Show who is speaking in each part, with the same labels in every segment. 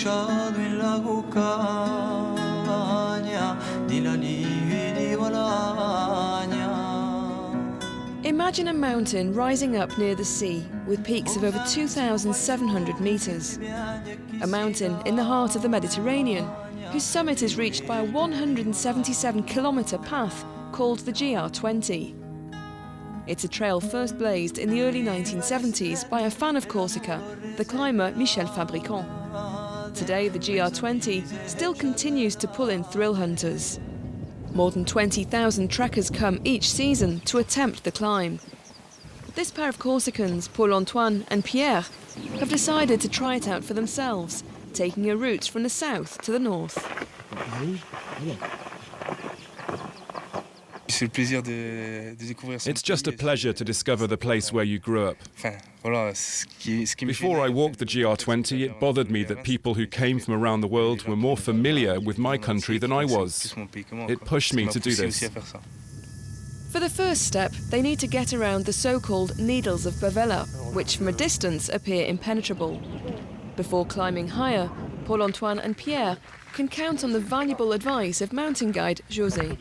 Speaker 1: lasciato in la cuccagna di la lividi valagna.
Speaker 2: Imagine a mountain rising up near the sea with peaks of over 2,700 metres. A mountain in the heart of the Mediterranean, whose summit is reached by a 177-kilometre path called the GR20. It's a trail first blazed in the early 1970s by a fan of Corsica, the climber Michel Fabricant. Today, the GR20 still continues to pull in thrill hunters. More than 20,000 trekkers come each season to attempt the climb. This pair of Corsicans, Paul-Antoine and Pierre, have decided to try it out for themselves, taking a route from the south to the north.
Speaker 3: It's just a pleasure to discover the place where you grew up. Before I walked the GR20, it bothered me that people who came from around the world were more familiar with my country than I was. It pushed me to do this.
Speaker 2: For the first step, they need to get around the so-called Needles of Bavella, which from a distance appear impenetrable. Before climbing higher, Paul-Antoine and Pierre can count on the valuable advice of mountain guide José.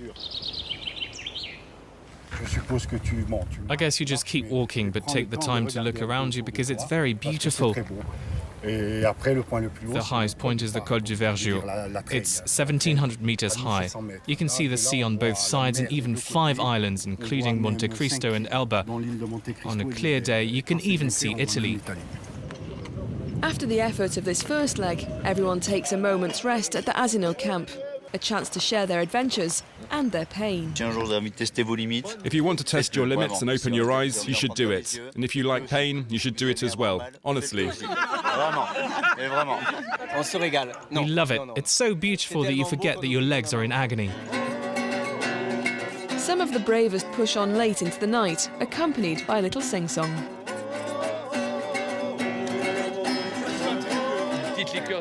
Speaker 4: I guess you just keep walking, but take the time to look around you because it's very beautiful. The highest point is the Col du Vergure. It's 1,700 meters high. You can see the sea on both sides and even 5 islands, including Monte Cristo and Elba. On a clear day, you can even see Italy.
Speaker 2: After the effort of this first leg, everyone takes a moment's rest at the Asino camp, a chance to share their adventures and their pain.
Speaker 3: If you want to test your limits and open your eyes, you should do it. And if you like pain, you should do it as well, honestly.
Speaker 4: We love it. It's so beautiful that you forget that your legs are in agony.
Speaker 2: Some of the bravest push on late into the night, accompanied by a little sing-song.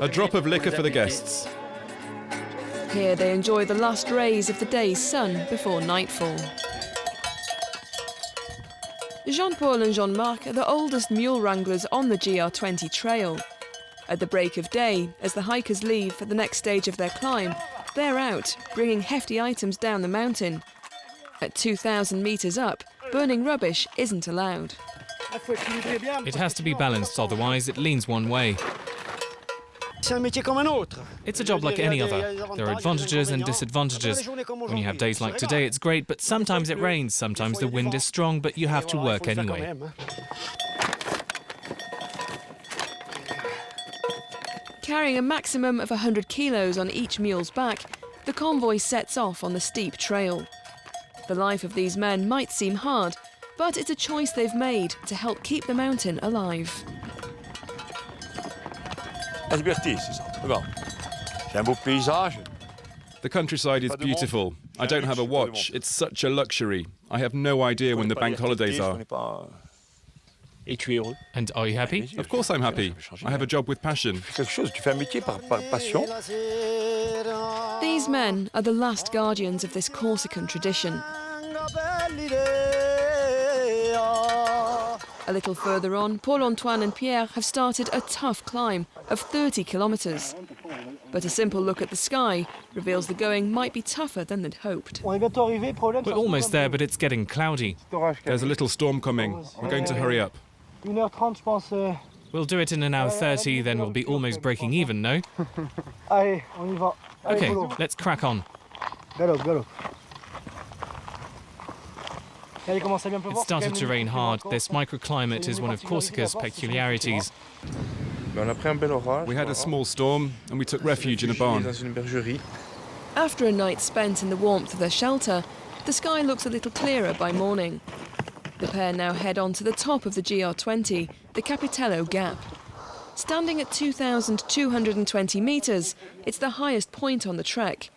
Speaker 3: A drop of liquor for the guests.
Speaker 2: Here they enjoy the last rays of the day's sun before nightfall. Jean-Paul and Jean-Marc are the oldest mule wranglers on the GR20 trail. At the break of day, as the hikers leave for the next stage of their climb, they're out, bringing hefty items down the mountain. At 2,000 metres up, burning rubbish isn't allowed.
Speaker 4: It has to be balanced, otherwise it leans one way. It's a job like any other. There are advantages and disadvantages. When you have days like today, it's great, but sometimes it rains, sometimes the wind is strong, but you have to work anyway.
Speaker 2: Carrying a maximum of 100 kilos on each mule's back, the convoy sets off on the steep trail. The life of these men might seem hard, but it's a choice they've made to help keep the mountain alive.
Speaker 3: The countryside is beautiful. I don't have a watch. It's such a luxury. I have no idea when the bank holidays are.
Speaker 4: And are you happy?
Speaker 3: Of course I'm happy. I have a job with passion.
Speaker 2: These men are the last guardians of this Corsican tradition. A little further on, Paul-Antoine and Pierre have started a tough climb of 30 kilometres. But a simple look at the sky reveals the going might be tougher than they'd hoped.
Speaker 4: We're almost there, but it's getting cloudy.
Speaker 3: There's a little storm coming. We're going to hurry up.
Speaker 4: We'll do it in an hour 30, then we'll be almost breaking even, no? Okay, let's crack on. It started to rain hard. This microclimate is one of Corsica's peculiarities.
Speaker 3: We had a small storm and we took refuge in a barn.
Speaker 2: After a night spent in the warmth of their shelter, the sky looks a little clearer by morning. The pair now head on to the top of the GR20, the Capitello Gap. Standing at 2,220 metres, it's the highest point on the trek.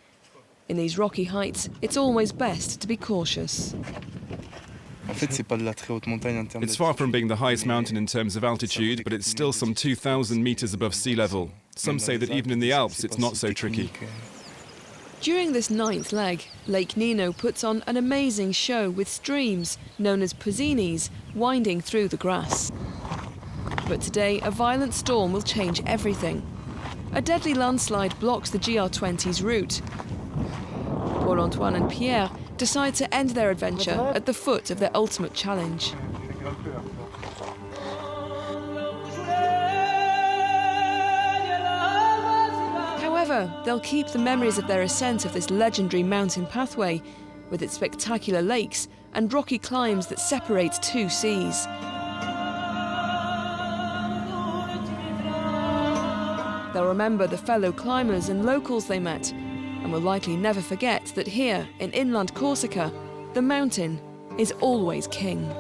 Speaker 2: In these rocky heights, it's always best to be cautious.
Speaker 3: It's far from being the highest mountain in terms of altitude, but it's still some 2,000 metres above sea level. Some say that even in the Alps, it's not so tricky.
Speaker 2: During this 9th leg, Lake Nino puts on an amazing show with streams, known as pozzinis, winding through the grass. But today, a violent storm will change everything. a deadly landslide blocks the GR20's route. Paul-Antoine and Pierre decide to end their adventure at the foot of their ultimate challenge. However, they'll keep the memories of their ascent of this legendary mountain pathway, with its spectacular lakes and rocky climbs that separate two seas. They'll remember the fellow climbers and locals they met, and will likely never forget that here, in inland Corsica, the mountain is always king.